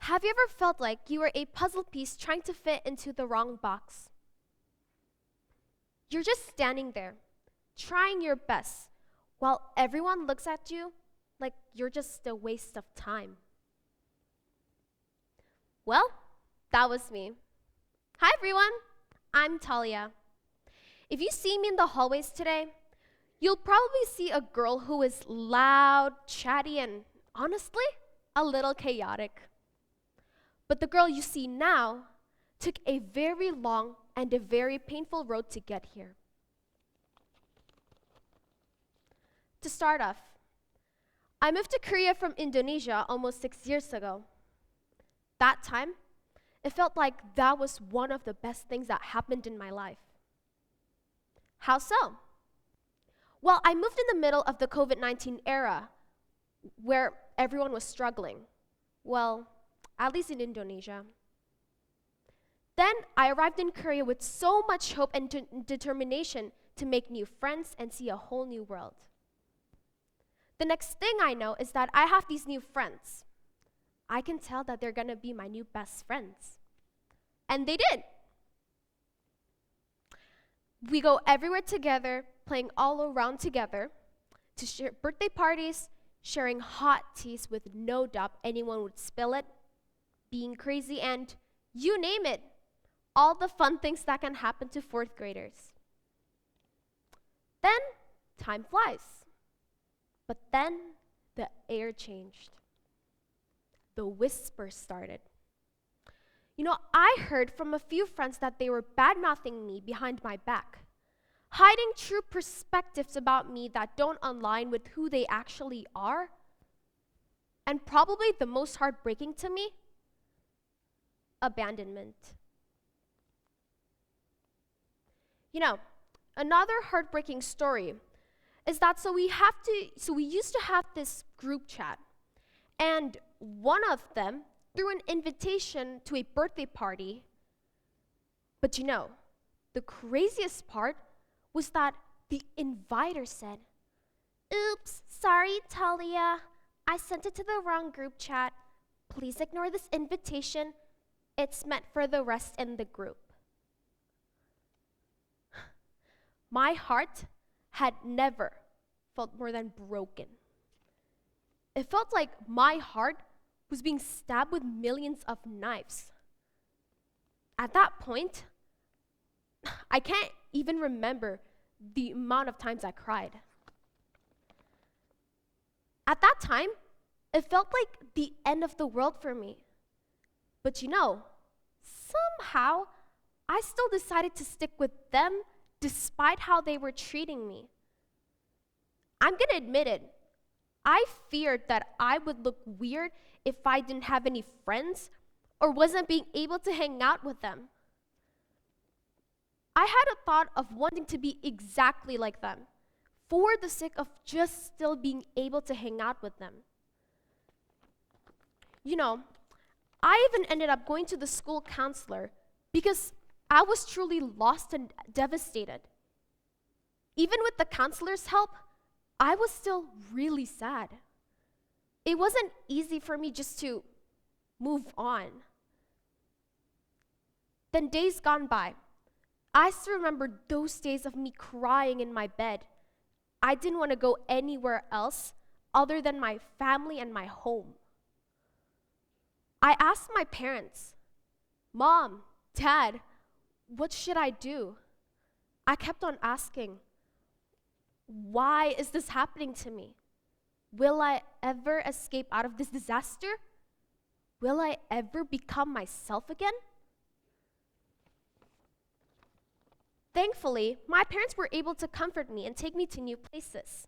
Have you ever felt like you were a puzzle piece trying to fit into the wrong box? You're just standing there, trying your best, while everyone looks at you like you're just a waste of time. Well, that was me. Hi everyone, I'm Thalia. If you see me in the hallways today, you'll probably see a girl who is loud, chatty, and honestly, a little chaotic. But the girl you see now took a very long and a very painful road to get here. To start off, I moved to Korea from Indonesia almost 6 years ago. That time, it felt like that was one of the best things that happened in my life. How so? Well, I moved in the middle of the COVID-19 era where everyone was struggling. Well, at least in Indonesia. Then I arrived in Korea with so much hope and determination to make new friends and see a whole new world. The next thing I know is that I have these new friends. I can tell that they're gonna be my new best friends. And they did. We go everywhere together, playing all around together, to share birthday parties, sharing hot teas with no doubt anyone would spill it, being crazy, and you name it, all the fun things that can happen to fourth graders. Then, time flies. But then, the air changed. The whispers started. I heard from a few friends that they were bad-mouthing me behind my back, hiding true perspectives about me that don't align with who they actually are. And probably the most heartbreaking to me, abandonment. Another heartbreaking story is that so we used to have this group chat, and one of them threw an invitation to a birthday party. But the craziest part was that the inviter said, "Oops, sorry, Thalia. I sent it to the wrong group chat. Please ignore this invitation. It's meant for the rest in the group." My heart had never felt more than broken. It felt like my heart was being stabbed with millions of knives. At that point, I can't even remember the amount of times I cried. At that time, it felt like the end of the world for me. But somehow, I still decided to stick with them despite how they were treating me. I'm gonna admit it. I feared that I would look weird if I didn't have any friends or wasn't being able to hang out with them. I had a thought of wanting to be exactly like them for the sake of just still being able to hang out with them. I even ended up going to the school counselor because I was truly lost and devastated. Even with the counselor's help, I was still really sad. It wasn't easy for me just to move on. Then days gone by. I still remember those days of me crying in my bed. I didn't want to go anywhere else other than my family and my home. I asked my parents, "Mom, Dad, what should I do?" I kept on asking, why is this happening to me? Will I ever escape out of this disaster? Will I ever become myself again? Thankfully, my parents were able to comfort me and take me to new places,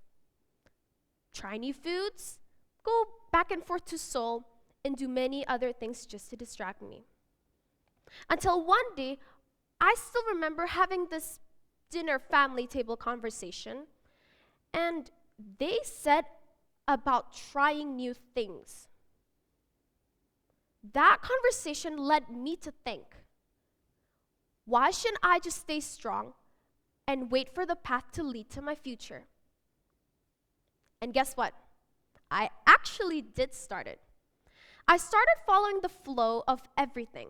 try new foods, go back and forth to Seoul, and do many other things just to distract me. Until one day, I still remember having this dinner family table conversation, and they said about trying new things. That conversation led me to think, why shouldn't I just stay strong and wait for the path to lead to my future? And guess what? I actually did start it. I started following the flow of everything.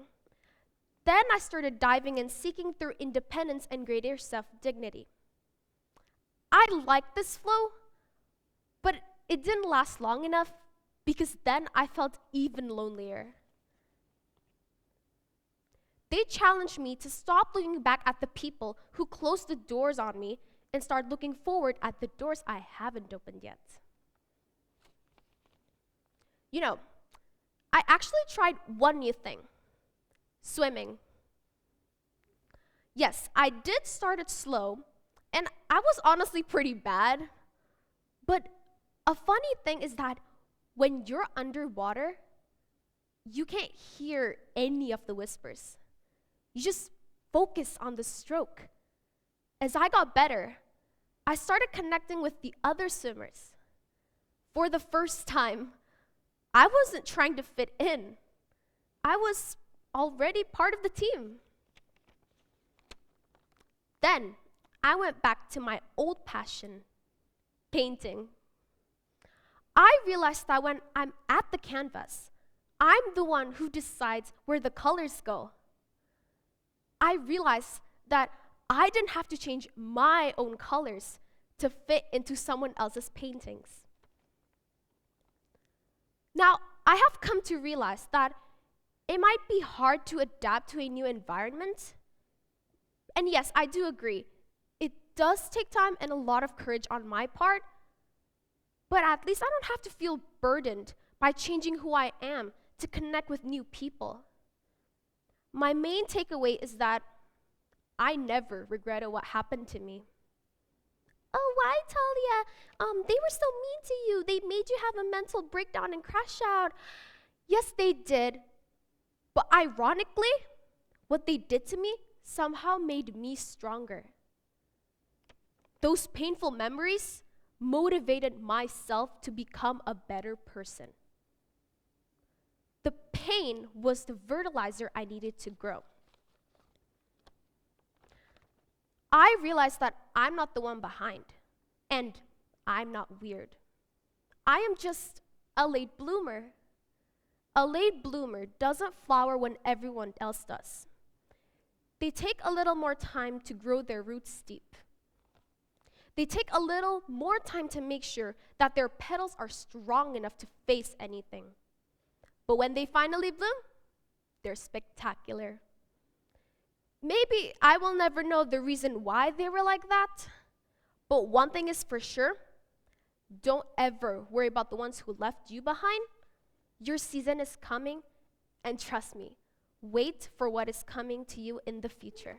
Then I started diving and seeking through independence and greater self-dignity. I liked this flow, but it didn't last long enough because then I felt even lonelier. They challenged me to stop looking back at the people who closed the doors on me and start looking forward at the doors I haven't opened yet. You know, I actually tried one new thing, swimming. Yes, I did start it slow, and I was honestly pretty bad. But a funny thing is that when you're underwater, you can't hear any of the whispers. You just focus on the stroke. As I got better, I started connecting with the other swimmers. For the first time, I wasn't trying to fit in. I was already part of the team. Then, I went back to my old passion, painting. I realized that when I'm at the canvas, I'm the one who decides where the colors go. I realized that I didn't have to change my own colors to fit into someone else's paintings. Now, I have come to realize that it might be hard to adapt to a new environment. And yes, I do agree. It does take time and a lot of courage on my part, but at least I don't have to feel burdened by changing who I am to connect with new people. My main takeaway is that I never regretted what happened to me. Oh, why, Thalia? They were so mean to you. They made you have a mental breakdown and crash out. Yes, they did. But ironically, what they did to me somehow made me stronger. Those painful memories motivated myself to become a better person. The pain was the fertilizer I needed to grow. I realized that I'm not the one behind, and I'm not weird. I am just a late bloomer. A late bloomer doesn't flower when everyone else does. They take a little more time to grow their roots deep. They take a little more time to make sure that their petals are strong enough to face anything. But when they finally bloom, they're spectacular. Maybe I will never know the reason why they were like that, but one thing is for sure, don't ever worry about the ones who left you behind. Your season is coming, and trust me, wait for what is coming to you in the future.